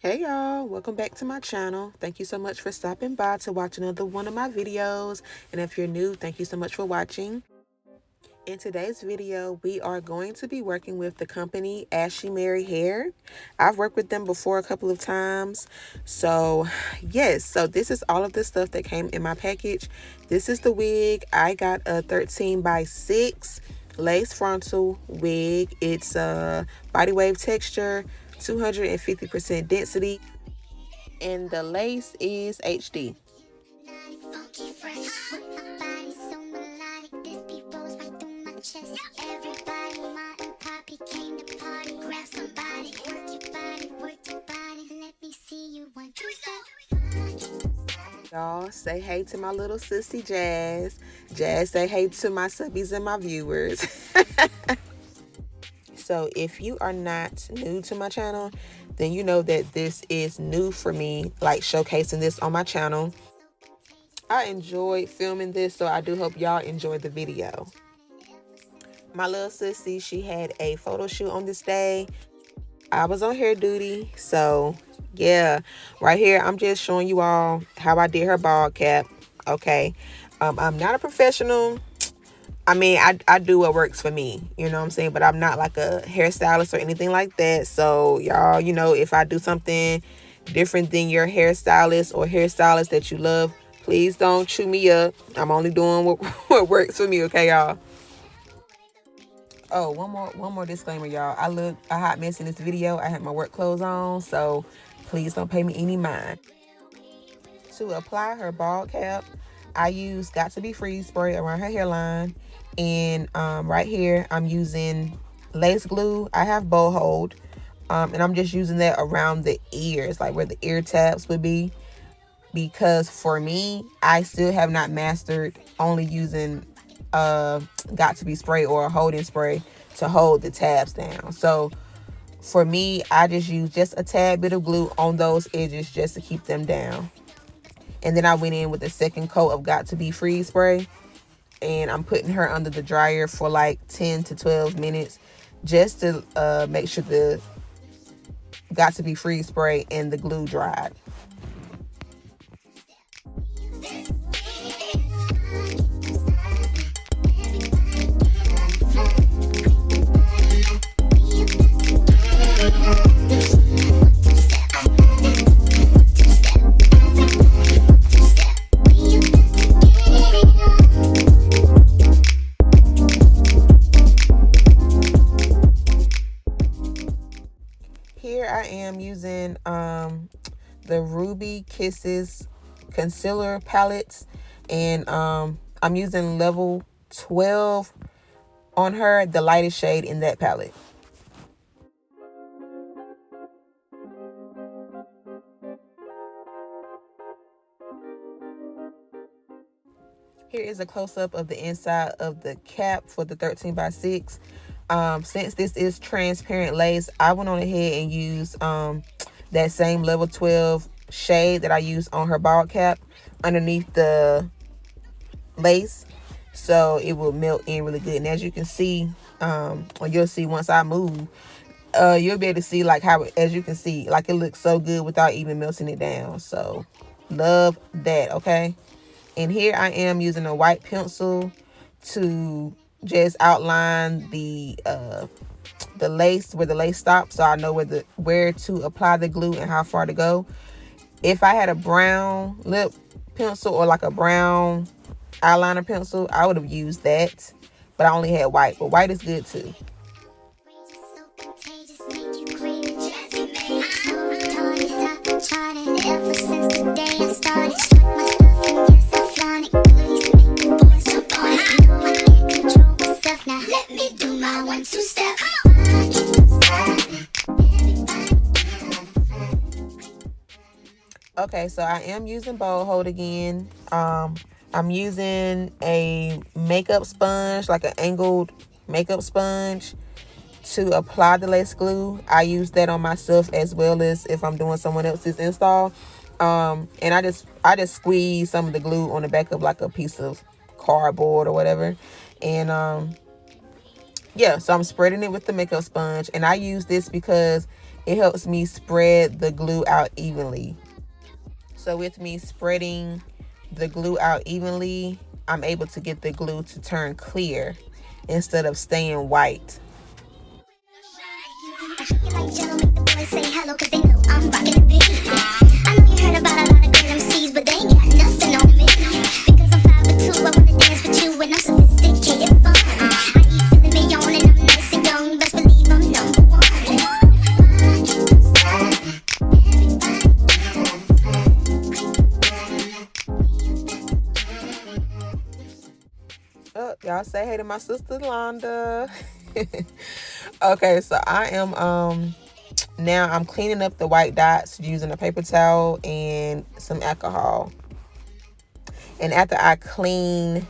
Hey y'all, welcome back to my channel. Thank you so much for stopping by to watch another one of my videos. And if you're new, thank you so much for watching. In today's video, we are going to be working with the company Ashimary Hair. I've worked with them before a couple of times. So yes, so this is all of the stuff that came in my package. This is the wig. I got a 13x6 lace frontal wig. It's a body wave texture, 250% density, and the lace is HD. Y'all say hey to my little sissy Jazz. Jazz say hey to my subbies and my viewers. So if you are not new to my channel, then you know that this is new for me, like showcasing this on my channel. I enjoyed filming this, so I do hope y'all enjoyed the video. My little sissy, she had a photo shoot on this day. I was on hair duty, so yeah, right here I'm just showing you all how I did her bald cap. Okay, I'm not a professional. I mean, I do what works for me, you know what I'm saying? But I'm not like a hairstylist or anything like that. So y'all, you know, if I do something different than your hairstylist or hairstylist that you love, please don't chew me up. I'm only doing what works for me, okay, y'all? Oh, one more disclaimer, y'all. I look a hot mess in this video. I had my work clothes on, so please don't pay me any mind. To apply her bald cap, I use Got To Be Freeze spray around her hairline. And right here, I'm using lace glue. I have bow hold. And I'm just using that around the ears, like where the ear tabs would be. Because for me, I still have not mastered only using Got To Be spray or a holding spray to hold the tabs down. So for me, I just use just a tad bit of glue on those edges just to keep them down. And then I went in with a second coat of Got To Be Freeze spray. And I'm putting her under the dryer for like 10 to 12 minutes just to make sure the Got To Be Freeze spray and the glue dried. Here I am using the Ruby Kisses concealer palettes, and I'm using level 12 on her, the lightest shade in that palette. Here is a close-up of the inside of the cap for the 13x6. Since this is transparent lace, I went on ahead and used that same level 12 shade that I used on her bald cap underneath the lace, so it will melt in really good. And as you can see, or you'll see once I move, you'll be able to see like how, as you can see, like it looks so good without even melting it down. So love that. Okay, and here I am using a white pencil to just outline the lace, where the lace stops, so I know where to apply the glue and how far to go. If I had a brown lip pencil or like a brown eyeliner pencil, I would have used that, but I only had white, but white is good too. Okay, so I am using bowl hold again. I'm using a makeup sponge, like an angled makeup sponge, to apply the lace glue. I use that on myself as well as if I'm doing someone else's install. And I just squeeze some of the glue on the back of like a piece of cardboard or whatever. And yeah, so I'm spreading it with the makeup sponge, and I use this because it helps me spread the glue out evenly. So with me spreading the glue out evenly, I'm able to get the glue to turn clear instead of staying white. Oh, y'all say hey to my sister Londa. Okay, so I am now I'm cleaning up the white dots using a paper towel and some alcohol. And after I clean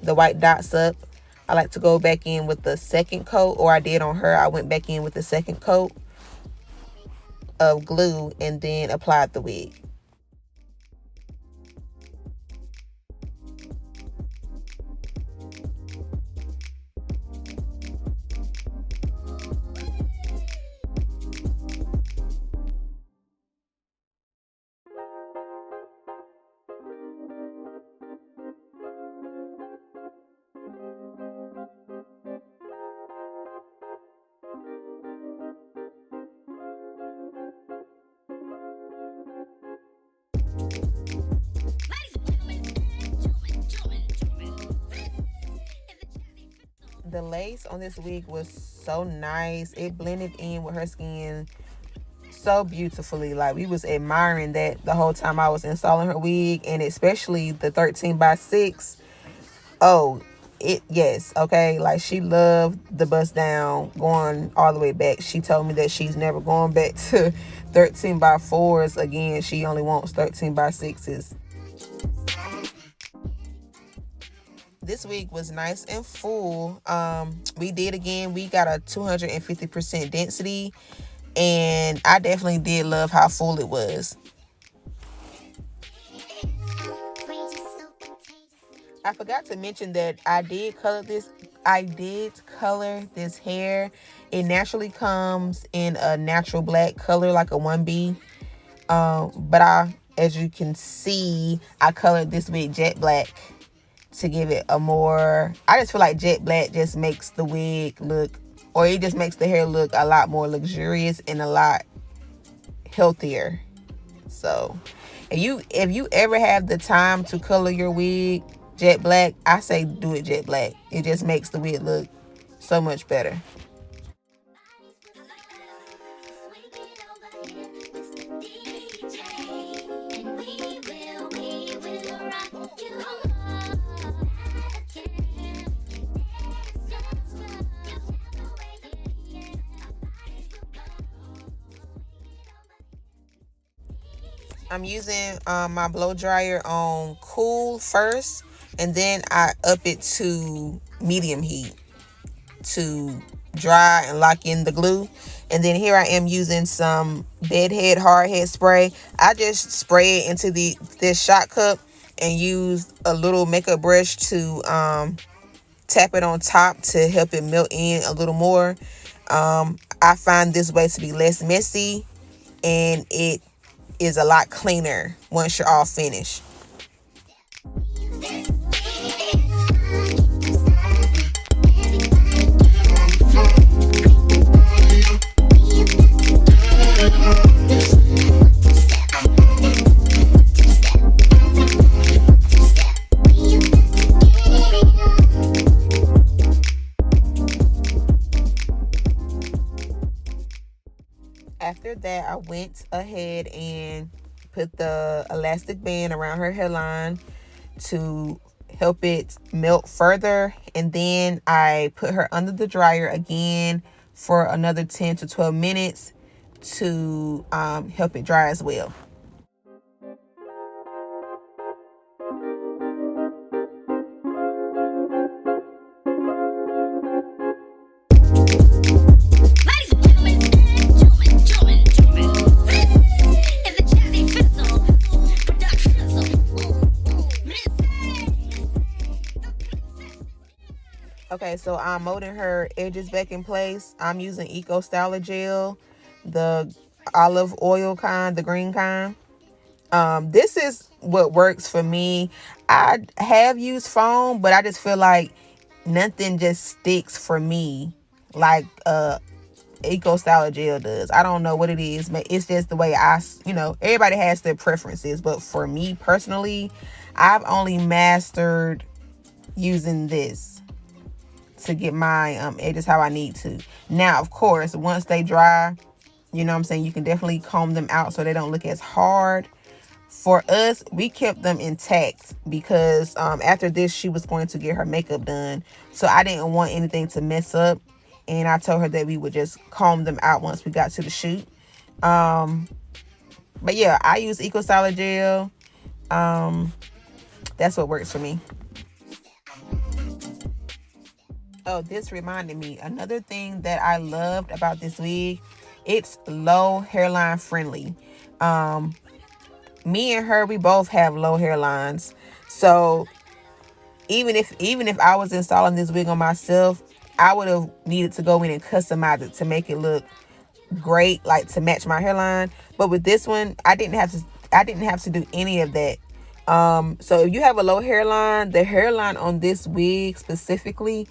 the white dots up, I like to go back in with the second coat, or I did on her. I went back in with the second coat of glue and then applied the wig. The lace on this wig was so nice. It blended in with her skin so beautifully. Like, we was admiring that the whole time I was installing her wig, and especially the 13x6. Oh, yes, okay. Like, she loved the bust down going all the way back. She told me that she's never going back to 13x4s again. She only wants 13x6s. This wig was nice and full. We got a 250% density, and I definitely did love how full it was. I forgot to mention that I did color this hair. It naturally comes in a natural black color, like a 1B. But as you can see, I colored this wig jet black to give it a more, I just feel like jet black just makes the wig look, or it just makes the hair look a lot more luxurious and a lot healthier. So if you ever have the time to color your wig jet black, I say do it jet black. It just makes the wig look so much better. I'm using my blow dryer on cool first, and then I up it to medium heat to dry and lock in the glue. And then here I am using some bedhead hardhead spray. I just spray it into this shot cup and use a little makeup brush to tap it on top to help it melt in a little more. I find this way to be less messy, and it is a lot cleaner once you're all finished. After that, I went ahead and put the elastic band around her hairline to help it melt further. And then I put her under the dryer again for another 10 to 12 minutes to help it dry as well. Okay, so I'm molding her edges back in place. I'm using Eco Styler gel. The olive oil kind, the green kind. This is what works for me. I have used foam, but I just feel like nothing just sticks for me like Eco Styler gel does. I don't know what it is, but it's just the way everybody has their preferences. But for me personally, I've only mastered using this to get my edges how I need to. Now, of course, once they dry, you know what I'm saying, you can definitely comb them out so they don't look as hard. For us, we kept them intact because after this, she was going to get her makeup done. So I didn't want anything to mess up. And I told her that we would just comb them out once we got to the shoot. But yeah, I use Eco Styler gel. That's what works for me. Oh, this reminded me. Another thing that I loved about this wig, it's low hairline friendly. Me and her, we both have low hairlines. So even if I was installing this wig on myself, I would have needed to go in and customize it to make it look great, like to match my hairline. But with this one, I didn't have to do any of that. So if you have a low hairline, the hairline on this wig specifically,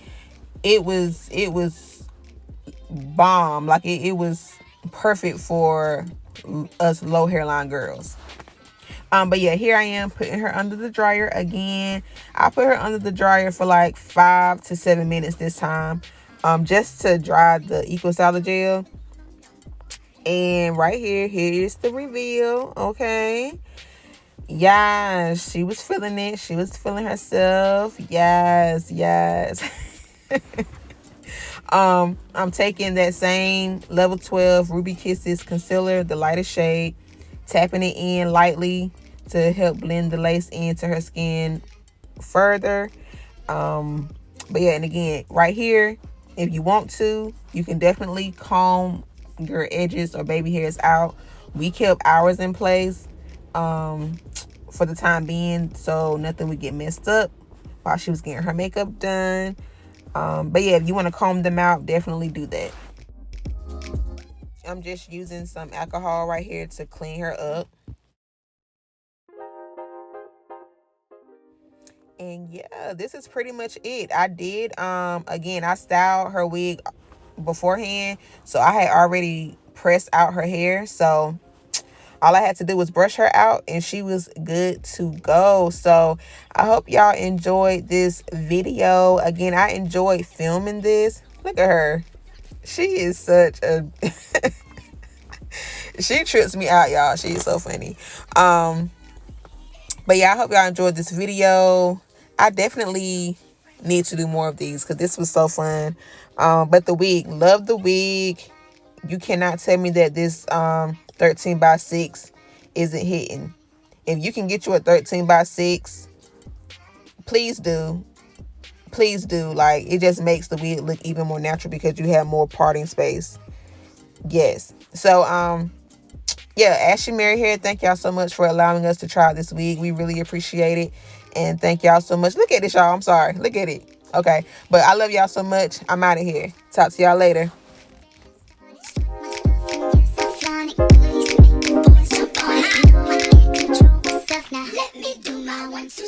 it was bomb. Like it was perfect for us low hairline girls. But yeah, here I am putting her under the dryer again. I put her under the dryer for like 5 to 7 minutes this time, just to dry the Eco Styler gel. And right here's the reveal. Okay. Yes, she was feeling it. She was feeling herself. Yes. I'm taking that same level 12 Ruby Kisses concealer, the lightest shade, tapping it in lightly to help blend the lace into her skin further. But yeah, and again, right here, if you want to, you can definitely comb your edges or baby hairs out. We kept ours in place for the time being, so nothing would get messed up while she was getting her makeup done. But yeah, if you want to comb them out, definitely do that. I'm just using some alcohol right here to clean her up. And yeah, this is pretty much it. I did again, I styled her wig beforehand, so I had already pressed out her hair, so all I had to do was brush her out and she was good to go. So I hope y'all enjoyed this video. Again, I enjoyed filming this. Look at her. She is such a she trips me out, y'all. She is so funny. But yeah, I hope y'all enjoyed this video. I definitely need to do more of these because this was so fun. But the wig, love the wig. You cannot tell me that this 13 by 6 isn't hitting. If you can get you a 13 by 6, please do. Please do. Like, it just makes the wig look even more natural because you have more parting space. Yes. So yeah, Ashimary here. Thank y'all so much for allowing us to try this wig. We really appreciate it. And thank y'all so much. Look at this, y'all. I'm sorry. Look at it. Okay. But I love y'all so much. I'm out of here. Talk to y'all later. Let me do my 1, 2,